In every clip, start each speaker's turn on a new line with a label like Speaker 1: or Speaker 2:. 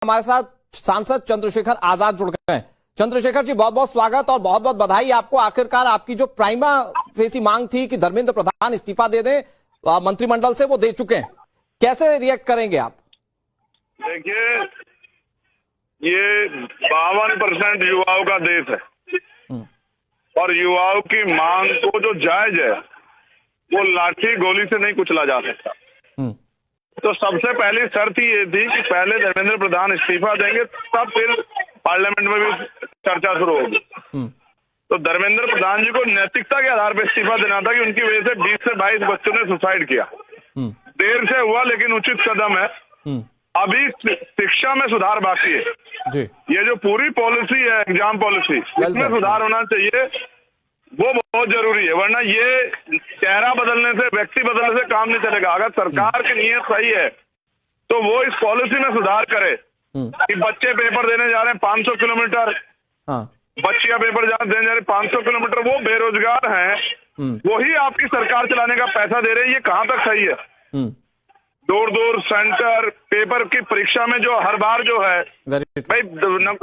Speaker 1: हमारे साथ सांसद चंद्रशेखर आजाद जुड़ गए हैं। चंद्रशेखर जी, बहुत बहुत स्वागत और बहुत बहुत बधाई आपको। आखिरकार आपकी जो प्राइमा फेसी मांग थी कि धर्मेंद्र प्रधान इस्तीफा दे दें मंत्रिमंडल से, वो दे चुके हैं। कैसे रिएक्ट करेंगे आप?
Speaker 2: देखिए, ये 52% युवाओं का देश है और युवाओं की मांग को जो जायज है वो लाठी गोली से नहीं कुचला जा सकता। तो सबसे पहली शर्त ही ये थी कि पहले धर्मेंद्र प्रधान इस्तीफा देंगे, तब फिर पार्लियामेंट में भी चर्चा शुरू होगी। तो धर्मेंद्र प्रधान जी को नैतिकता के आधार पर इस्तीफा देना था कि उनकी वजह से 20 से 22 बच्चों ने सुसाइड किया। देर से हुआ लेकिन उचित कदम है। अभी शिक्षा में सुधार बाकी है
Speaker 1: जी।
Speaker 2: ये जो पूरी पॉलिसी है, एग्जाम पॉलिसी, इसमें सुधार होना चाहिए, वो बहुत जरूरी है। वरना ये चेहरा बदलने से, व्यक्ति बदलने से काम नहीं चलेगा। अगर सरकार की नीयत सही है तो वो इस पॉलिसी में सुधार करे कि बच्चे पेपर देने जा रहे हैं 500 किलोमीटर, बच्चियां पेपर देने जा रही 500 किलोमीटर, वो बेरोजगार हैं, वही आपकी सरकार चलाने का पैसा दे रहे हैं। ये कहाँ तक सही है? दूर दूर सेंटर पेपर की परीक्षा में जो हर बार जो है भाई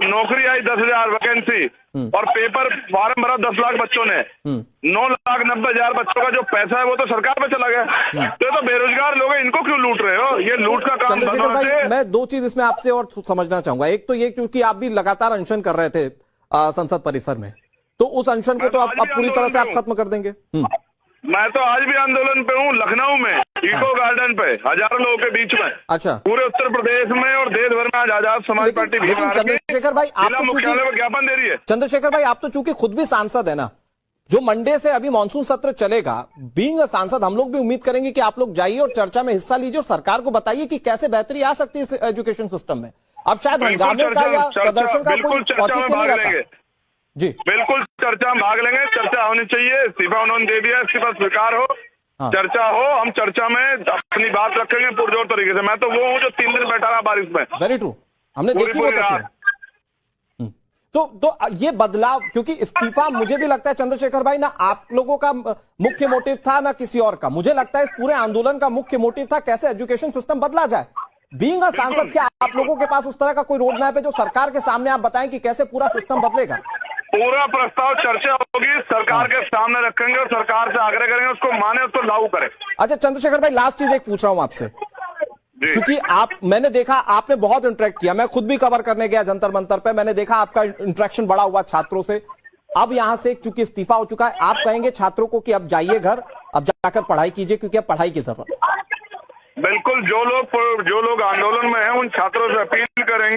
Speaker 2: नौकरी आई 10,000 वैकेंसी और पेपर फॉर्म भरा 10 लाख बच्चों ने, 9,90,000 बच्चों का जो पैसा है वो तो सरकार पे चला गया। तो बेरोजगार लोग हैं, इनको क्यों लूट रहे हो? ये लूट का काम बंद होना चाहिए।
Speaker 1: मैं दो चीज इसमें आपसे और समझना चाहूंगा। एक तो ये क्योंकि आप भी लगातार अनशन कर रहे थे संसद परिसर में, तो उस अनशन को तो आप पूरी तरह से आप खत्म कर देंगे?
Speaker 2: मैं तो आज भी आंदोलन पे हूँ, लखनऊ में इको गार्डन पे, हजारों लोगों के बीच में।
Speaker 1: अच्छा।
Speaker 2: पूरे उत्तर प्रदेश में और देश भर में आज आजाद समाज पार्टी
Speaker 1: चंद्रशेखर भाई, आप तो
Speaker 2: मुख्यालय में ज्ञापन दे रही है।
Speaker 1: चंद्रशेखर भाई, आप तो चूंकि खुद भी सांसद है ना, जो मंडे से अभी मानसून सत्र चलेगा, बीइंग अ सांसद हम लोग भी उम्मीद करेंगे कि आप लोग जाइए और चर्चा में हिस्सा लीजिए और सरकार को बताइए कि कैसे बेहतरी आ सकती है इस एजुकेशन सिस्टम में। अब शायद हंगामे का या प्रदर्शन का कोई औचित्य नहीं रहता जी।
Speaker 2: बिल्कुल चर्चा में भाग लेंगे, चर्चा होनी चाहिए। इस्तीफा उन्होंने दे दिया, इस्तीफा स्वीकार हो, चर्चा हो, हम चर्चा में अपनी बात रखेंगे पुरजोर तरीके से। मैं तो वो हूँ जो 3 दिन बैठा रहा बारिश में।
Speaker 1: वेरी ट्रू, हमने देखी वो तस्वीर। तो ये बदलाव, क्योंकि इस्तीफा मुझे भी लगता है चंद्रशेखर भाई ना आप लोगों का मुख्य मोटिव था ना किसी और का। मुझे लगता है इस पूरे आंदोलन का मुख्य मोटिव था कैसे एजुकेशन सिस्टम बदला जाए। बीइंग अ सांसद, क्या आप लोगों के पास उस तरह का कोई रोड मैप है जो सरकार के सामने आप बताएं कि कैसे पूरा सिस्टम बदलेगा?
Speaker 2: पूरा प्रस्ताव चर्चा होगी, सरकार के सामने रखेंगे और सरकार से आग्रह करेंगे उसको माने, उसको लागू करें।
Speaker 1: अच्छा चंद्रशेखर भाई, लास्ट चीज एक पूछ रहा हूं आपसे, क्योंकि मैंने देखा आपने बहुत इंटरेक्ट किया। मैं खुद भी कवर करने गया जंतर मंतर पे, मैंने देखा आपका इंटरेक्शन बड़ा हुआ छात्रों से। अब यहां से चूंकि इस्तीफा हो चुका है, आप कहेंगे छात्रों को कि अब जाइए घर, अब जाकर पढ़ाई कीजिए, क्योंकि अब पढ़ाई की जरूरत है।
Speaker 2: बिल्कुल, जो लोग आंदोलन में हैं उन छात्रों से अपील करेंगे